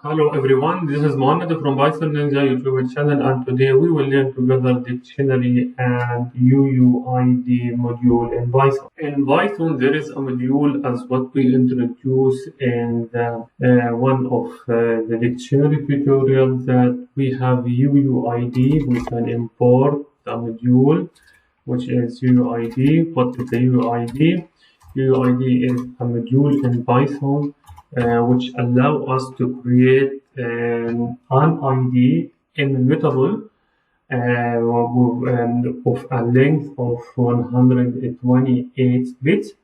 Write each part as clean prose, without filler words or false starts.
Hello everyone, this is Mohammed from Python Ninja YouTube channel, and today we will learn together dictionary and UUID module in Python. In Python there is a module as what we introduce in one of the dictionary tutorials that we have UUID. We can import a module which is UUID. What is the UUID? UUID is a module in Python which allow us to create an ID immutable of a length of 128 bits,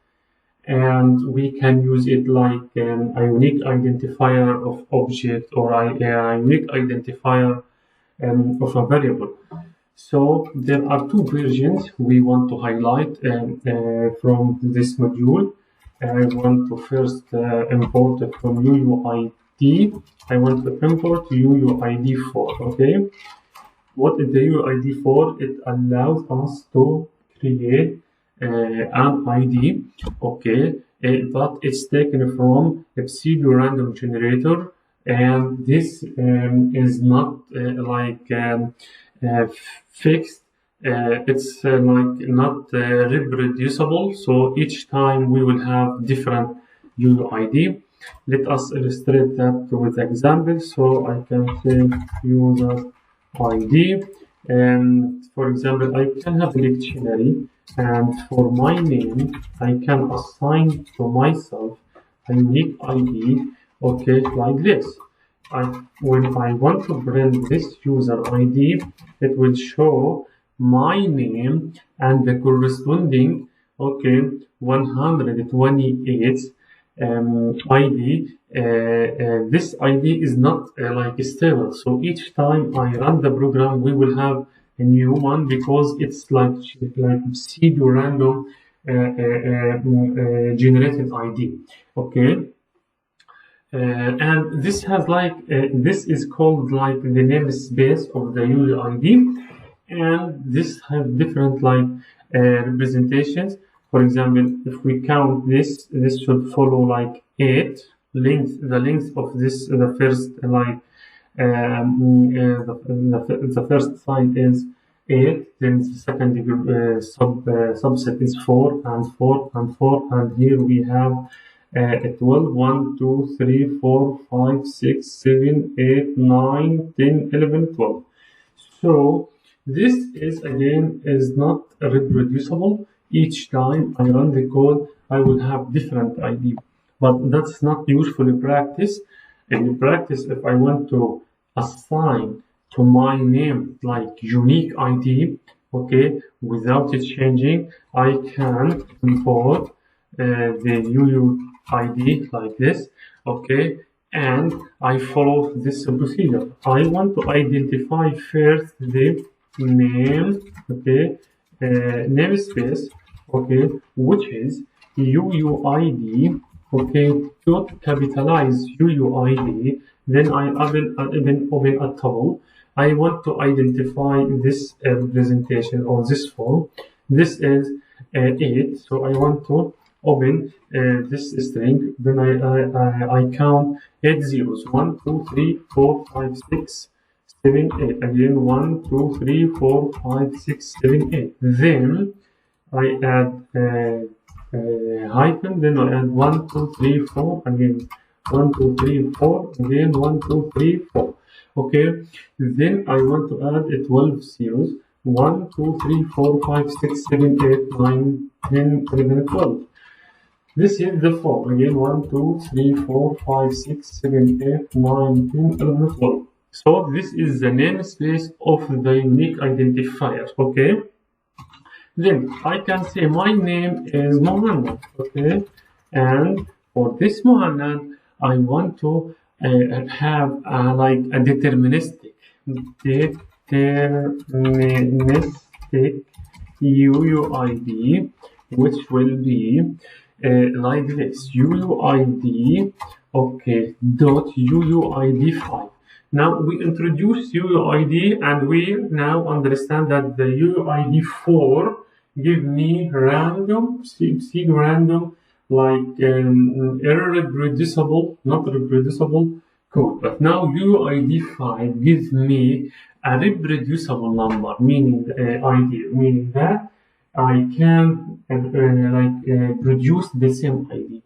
and we can use it like a unique identifier of object or a unique identifier of a variable. So there are two versions we want to highlight from this module. I want to first import it from UUID. I want to import UUID4. Okay, what is the UUID for? It allows us to create an ID. Okay, but it's taken from a pseudo random generator, and this is not fixed. It's like not reproducible, so each time we will have different UUID. Let us illustrate that with examples. So I can say user ID, and for example I can have a dictionary, and for my name I can assign to myself a unique ID, okay, like this. When I want to print this user ID, it will show my name and the corresponding 128 ID. This ID is not like stable, so each time I run the program we will have a new one because it's like pseudo random generated ID. Okay. And this has this is called like the namespace of the UUID, and this has different representations. For example, if we count this should follow like 8 length. The length of this, the first the first sign is 8, then the second subset is 4 and 4 and 4, and here we have 12, 1, 2, 3, 4, 5, 6, 7, 8, 9, 10, 11, 12. So this is again is not reproducible. Each time I run the code, I will have different ID, but that's not usually practice. In practice, if I want to assign to my name like unique ID, okay, without it changing, I can import the UUID like this, okay, and I follow this procedure. I want to identify first the name, okay, namespace, okay, which is UUID, okay. To capitalize UUID, then I open a table. I want to identify this representation or this form. This is 8, so I want to open this string. Then I count 8 zeros: 1, 2, 3, 4, 5, 6, 7, 8. Again 1, 2, 3, 4, 5, 6, 7, 8. Then I add hyphen, then I add 1, 2, 3, 4, again 1, 2, 3, 4, again 1, 2, 3, 4. Okay, then I want to add 12 zeros: 1, 2, 3, 4, 5, 6, 7, 8, 9, 10, 11, 12. This is the form. Again 1, 2, 3, 4, 5, 6, 7, 8, 9, 10, 11, 12. So this is the namespace of the unique identifier. Okay. Then I can say my name is Mohammed, okay, and for this Mohammed I want to have like a deterministic UUID, which will be like this: UUID, okay, dot UUID5. Now we introduce UUID, and we now understand that the UUID4 give me random, pseudo-random, like irreproducible, not reproducible Cool. But now UUID 5 gives me a reproducible number, meaning ID, meaning that I can produce the same ID.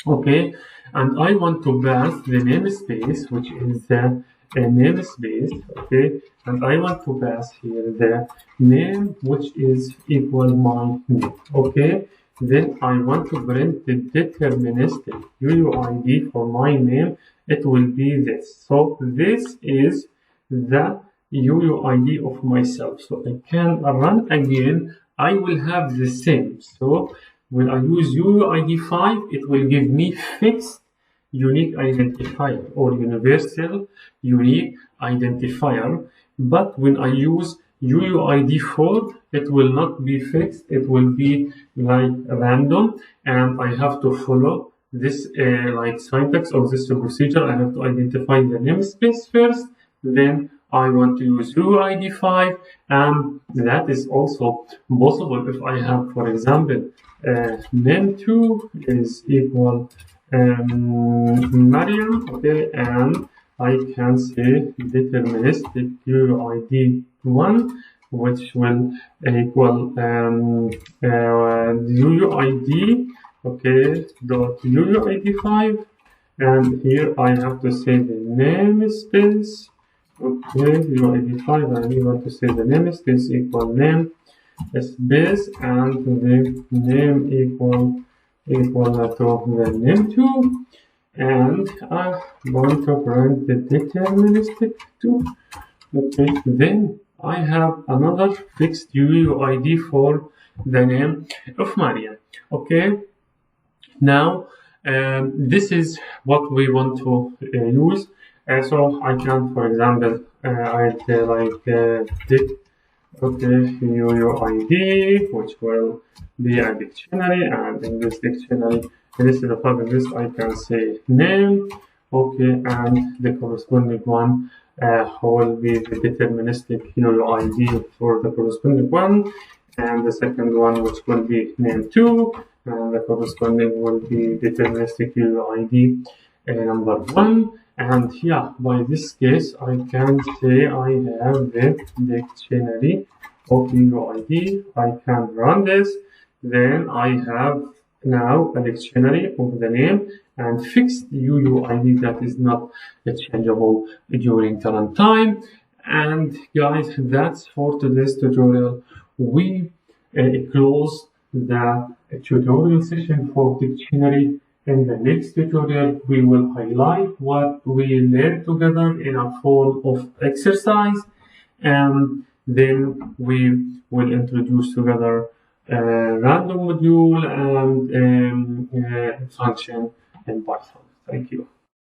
Okay, and I want to pass the namespace, which is the namespace. Okay, and I want to pass here the name, which is equal my name. Okay, then I want to print the deterministic UUID for my name. It will be this. So this is the UUID of myself. So I can run again. I will have the same. So when I use UUID 5, it will give me fixed unique identifier or universal unique identifier. But when I use UUID 4, it will not be fixed. It will be like random, and I have to follow this like syntax of this procedure. I have to identify the namespace first, then I want to use UUID 5, and that is also possible if I have, for example, name2 is equal Mariam, okay, and I can say deterministic UUID 1, which will equal UUID, okay, dot UUID 5, and here I have to say the namespace. Okay, UUID 5, and we want to say the namespace equal name space, and the name equal to the name2, and I want to print the deterministic 2. Okay, then I have another fixed UUID for the name of Maria. Okay, now this is what we want to use. So I can, for example, write UUID, which will be a dictionary, and in this dictionary, instead of having this, I can say name, okay, and the corresponding one will be the deterministic UUID for the corresponding one, and the second one, which will be name2, and the corresponding will be deterministic UUID number 1. And yeah, by this case, I can say I have the dictionary of UUID. I can run this. Then I have now a dictionary of the name and fixed UUID that is not changeable during runtime. And guys, that's for today's tutorial. We close the tutorial session for dictionary. In the next tutorial, we will highlight what we learned together in a form of exercise, and then we will introduce together a random module and function in Python. Thank you.